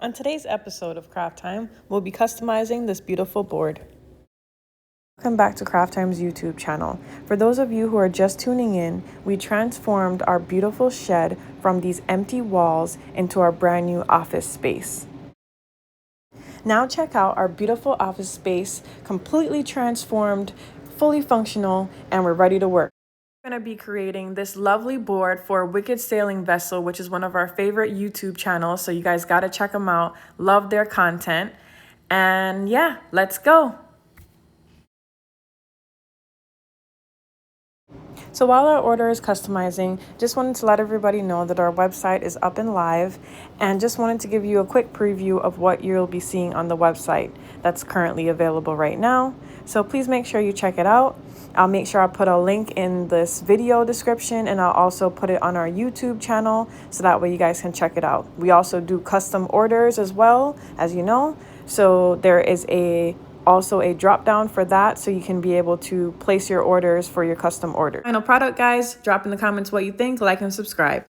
On today's episode of Craft Time, we'll be customizing this beautiful board. Welcome back to Craft Time's YouTube channel. For those of you who are just tuning in, we transformed our beautiful shed from these empty walls into our brand new office space. Now check out our beautiful office space, completely transformed, fully functional, and we're ready to work. We're going to be creating this lovely board for Wicked Sailing Vessel, which is one of our favorite YouTube channels. So you guys got to check them out. Love their content. And yeah, let's go. So while our order is customizing, just wanted to let everybody know that our website is up and live, and just wanted to give you a quick preview of what you'll be seeing on the website that's currently available right now. So please make sure you check it out. I'll make sure I put a link in this video description, and I'll also put it on our YouTube channel so that way you guys can check it out. We also do custom orders as well, as you know. So there is also a drop down for that, so you can be able to place your orders for your custom order. Final product, guys, drop in the comments what you think, like and subscribe.